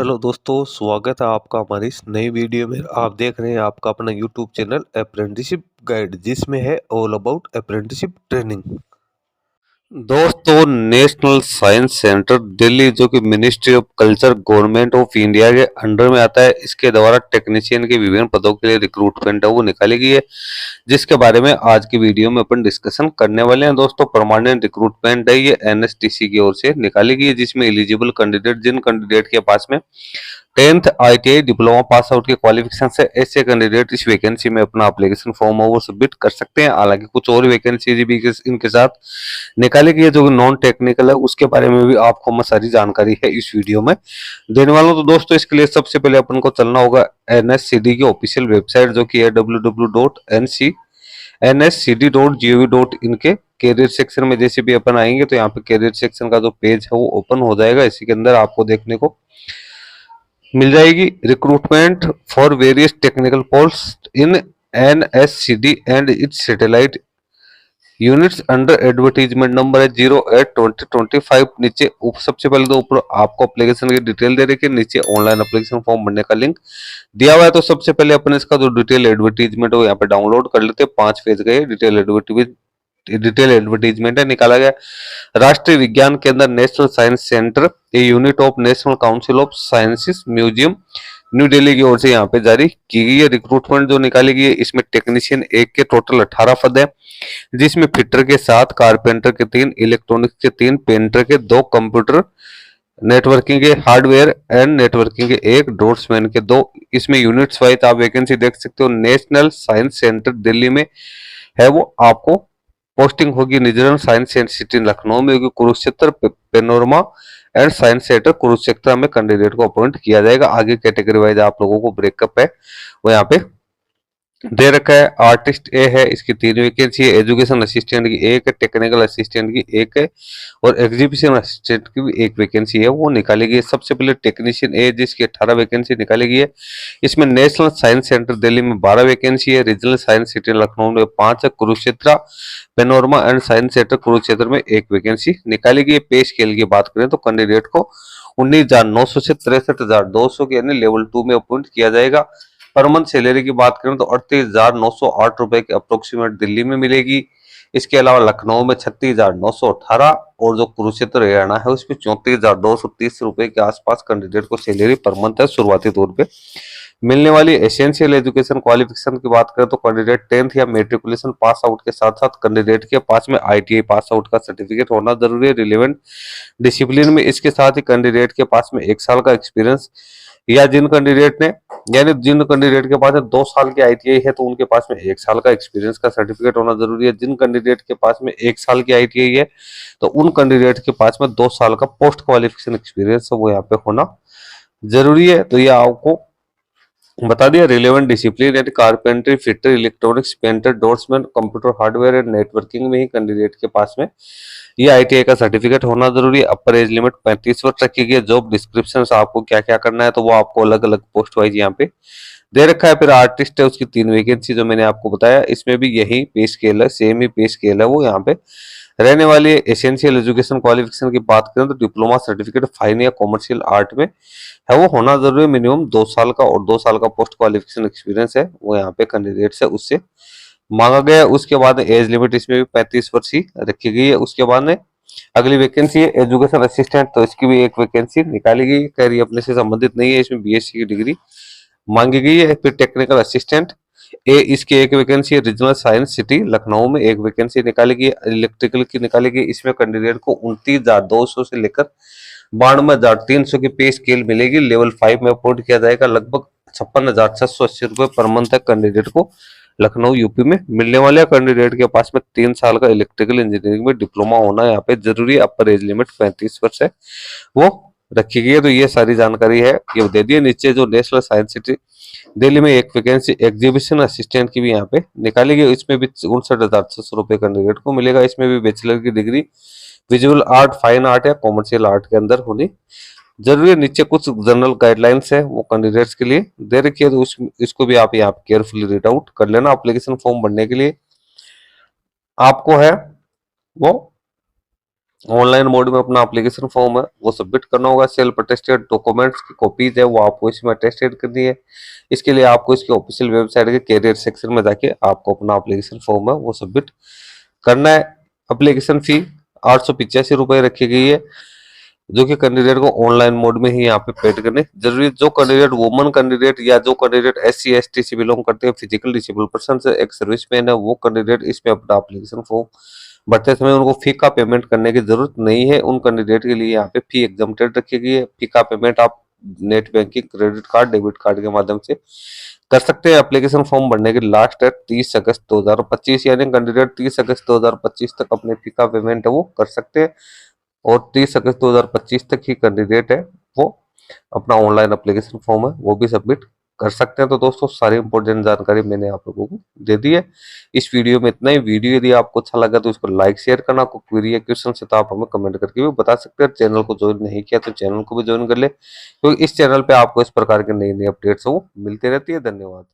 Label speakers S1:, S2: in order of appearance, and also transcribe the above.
S1: Hello दोस्तों, स्वागत है आपका हमारी इस नई वीडियो में। आप देख रहे हैं आपका अपना यूट्यूब चैनल अप्रेंटिसशिप गाइड, जिसमें है ऑल अबाउट अप्रेंटिसशिप ट्रेनिंग। दोस्तों, नेशनल साइंस सेंटर दिल्ली, जो कि ministry of culture government of India के अंडर में आता है, इसके द्वारा टेक्नीशियन के विभिन्न पदों के लिए रिक्रूटमेंट है वो निकाली गई है, जिसके बारे में आज की वीडियो में अपन डिस्कशन करने वाले हैं। दोस्तों, परमानेंट रिक्रूटमेंट है ये एनएसटीसी की ओर से निकाली गई है, जिसमें एलिजिबल कैंडिडेट, जिन कैंडिडेट के पास में 10th ITI diploma pass out के क्वालिफिकेशन से, ऐसे कैंडिडेट इस वैकेंसी में अपना एप्लीकेशन फॉर्म वो सबमिट कर सकते हैं। हालांकि कुछ और वैकेंसी भी इनके साथ निकाली गई है जो नॉन टेक्निकल है, उसके बारे में भी आपको मैं सारी जानकारी है इस वीडियो में देने वाला हूं। तो दोस्तों, इसके लिए सबसे पहले अपन को चलना होगा एनएससीडी की ऑफिशियल वेबसाइट, जो कि है www.nscd.gov.in के कैरियर सेक्शन में। जैसे भी अपन आएंगे तो यहाँ पे कैरियर सेक्शन का जो पेज है वो ओपन हो जाएगा। इसी के अंदर आपको देखने को मिल जाएगी recruitment for various technical post in NSCD and its satellite units under advertisement number है 08/2025। नीचे सबसे पहले तो ऊपर आपको एप्लीकेशन की डिटेल दे रखी है, नीचे ऑनलाइन एप्लीकेशन फॉर्म भरने का लिंक दिया हुआ है। तो सबसे पहले अपन इसका जो डिटेल एडवर्टीजमेंट है वो यहाँ पे डाउनलोड कर लेते हैं। 5 पेज का डिटेल एडवर्टीजमेंट है, निकाला गया राष्ट्रीय विज्ञान केंद्र national science centre, a unit of national council of sciences museum, new Delhi की ओर से यहाँ पे जारी की गई है। रिक्रूटमेंट जो निकाली गई है, इसमें टेक्नीशियन 1 के टोटल 18 पद है, जिसमें फिटर के 7, कारपेंटर के 3, इलेक्ट्रॉनिक्स के 3, पेंटर के 2, कंप्यूटर नेटवर्किंग के हार्डवेयर एंड नेटवर्किंग के 1, ड्राफ्ट्समैन के 2। इसमें यूनिट्स वाइज आप वैकेंसी देख सकते हो। नेशनल साइंस सेंटर दिल्ली में है वो आपको पोस्टिंग होगी। निजरन साइंस सिटी लखनऊ में होगी। Kurukshetra panorama and science centre Kurukshetra में कैंडिडेट को अपॉइंट किया जाएगा। आगे कैटेगरी वाइज आप लोगों को ब्रेकअप है वो यहाँ पे दे रखा है। आर्टिस्ट ए है, इसकी 3 वैकेंसी है। एजुकेशन असिस्टेंट की 1 है, टेक्निकल असिस्टेंट की 1 है और एग्जीबिशन असिस्टेंट की भी 1 वैकेंसी है वो निकाली गई है। सबसे पहले टेक्नीशियन ए, जिसकी 18 वैकेंसी निकाली गई है। इसमें नेशनल साइंस सेंटर दिल्ली में 12 वैकेंसी है, रीजनल साइंस सिटी लखनऊ में 5 है, Kurukshetra panorama and science centre Kurukshetra में 1 वैकेंसी निकाली गई है। पे स्केल की बात करें तो कैंडिडेट को 19,900 से 63,200 के यानी लेवल 2 में अपॉइंट किया जाएगा। पर मंथ सैलरी की बात करें तो 38,908 रुपए के अप्रोक्सीमेट दिल्ली में मिलेगी। इसके अलावा लखनऊ में 36,918 और जो कुरुक्षेत्र हरियाणा है उसमें 34,230 रुपए के आसपास कैंडिडेट को सैलरी पर मंथ है शुरुआती तौर पे मिलने वाली। एसेंशियल एजुकेशन क्वालिफिकेशन की बात करें तो कैंडिडेट 10th या मेट्रिकुलेशन पास आउट के साथ साथ कैंडिडेट के पास में ITI पास आउट का सर्टिफिकेट होना जरूरी है रिलेवेंट डिसिप्लिन में। इसके साथ ही कैंडिडेट के पास में 1 साल का एक्सपीरियंस या जिन कैंडिडेट के पास 2 साल की ITI है तो उनके पास में 1 साल का एक्सपीरियंस का सर्टिफिकेट होना जरूरी है। जिन कैंडिडेट के पास में 1 साल की ITI है तो उन कैंडिडेट के पास में 2 साल का पोस्ट क्वालिफिकेशन एक्सपीरियंस वो यहाँ पे होना जरूरी है। तो ये आपको बता दिया। रिलेवेंट डिसिप्लिन यानी carpentry, fitter, electronics, painter, draughtsman, computer hardware and networking में ही कैंडिडेट के पास में ये ITI का सर्टिफिकेट होना जरूरी है। अपर एज लिमिट 35 वर्ष रखी गई है। जॉब डिस्क्रिप्शन आपको क्या क्या करना है तो वो आपको अलग अलग पोस्ट वाइज यहाँ पे दे रखा है। फिर आर्टिस्ट है, उसकी 3 वैकेंसी जो मैंने आपको बताया, इसमें भी यही पे स्केल है, सेम ही पे स्केल है वो यहाँ पे रहने वाली है। एसेंशियल एजुकेशन क्वालिफिकेशन की बात करें तो डिप्लोमा सर्टिफिकेट फाइन या कॉमर्शियल आर्ट में है वो होना जरूरी है। मिनिमम 2 साल का और 2 साल का पोस्ट क्वालिफिकेशन एक्सपीरियंस है वो यहाँ पे कैंडिडेट से उससे मांगा गया है। उसके बाद एज लिमिट इसमें भी 35 वर्ष ही रखी गई है। उसके बाद में अगली वैकेंसी है एजुकेशन असिस्टेंट, तो इसकी भी 1 वैकेंसी निकाली गई है। करियर अपने से संबंधित नहीं है, इसमें BSc की डिग्री मांगी गई है। फिर टेक्निकल असिस्टेंट ए, इसकी 1 वैकेंसी है। रीजनल साइंस सिटी लखनऊ में 1 वैकेंसी निकाली गई है। इलेक्ट्रिकल की निकाली गई, इसमें कैंडिडेट को 29,200 से लेकर 92,300 की पे स्केल मिलेगी। लेवल 5 में अपॉइंट किया जाएगा। लगभग 56,680 रुपए पर मंथ तक कैंडिडेट को लखनऊ यूपी में मिलने वाले। कैंडिडेट के पास में 3 साल का इलेक्ट्रिकल इंजीनियरिंग में डिप्लोमा होना यहाँ पे जरूरी है। अपर एज लिमिट 35 वर्ष है वो रखी गई है। तो ये सारी जानकारी है ये दे दी है। नीचे जो नेशनल साइंस सिटी दिल्ली में 1 वैकेंसी एग्जीबिशन असिस्टेंट की भी यहाँ पे निकाली गई, इसमें भी 59,600 रुपए कैंडिडेट को मिलेगा। इसमें भी बैचलर की degree visual art, fine art या कॉमर्शियल आर्ट के अंदर होनी जरूरी है। नीचे कुछ जनरल गाइडलाइंस है वो कैंडिडेट्स के लिए दे रखी है, तो इसको भी आप यहाँ केयरफुली रीड आउट कर लेना। एप्लीकेशन फॉर्म भरने के लिए आपको है वो ऑनलाइन मोड में अपना एप्लीकेशन फॉर्म है वो सबमिट करना होगा। सेल्फ अटेस्टेड डॉक्यूमेंट्स की कॉपीज है वो आपको इसमें अटेस्टेड करनी है। इसके लिए आपको इसकी ऑफिशियल वेबसाइट के कैरियर सेक्शन में जाके आपको अपना एप्लीकेशन फॉर्म है वो सबमिट करना है। एप्लीकेशन फी 885 रुपये रखी गई है, जो कि कैंडिडेट को ऑनलाइन मोड में ही यहाँ पे पेड करने जरूरी। जो कैंडिडेट वुमन कैंडिडेट या जो कैंडिडेट SC ST से बिलोंग करते हैं, फिजिकल डिसेबल पर्सन से, एक सर्विसमैन है, वो कैंडिडेट इसमें अपना एप्लीकेशन फॉर्म भरते समय उनको फी का पेमेंट करने की जरूरत नहीं है। उन कैंडिडेट के लिए यहाँ पे फी एग्जम्प्टेड रखी गई है। फी का पेमेंट आप net banking, credit card, debit card के माध्यम से कर सकते हैं। एप्लीकेशन फॉर्म भरने की लास्ट डेट 30 अगस्त 2025, यानी कैंडिडेट 30 अगस्त 2025 तक अपने फी का पेमेंट है वो कर सकते हैं। और 30 अगस्त 2025 तक ही कैंडिडेट है वो अपना ऑनलाइन एप्लीकेशन फॉर्म है वो भी सबमिट कर सकते हैं। तो दोस्तों सारी इंपॉर्टेंट जानकारी मैंने आप लोगों को दे दी है इस वीडियो में। इतना ही। वीडियो यदि आपको अच्छा लगा तो इसको लाइक शेयर करना। कोई क्वेरी या क्वेश्चन है तो आप हमें कमेंट करके भी बता सकते हैं। चैनल को ज्वाइन नहीं किया तो चैनल को भी ज्वाइन कर ले, क्योंकि इस चैनल पे आपको इस प्रकार के नई नई अपडेट्स वो मिलती रहती है। धन्यवाद।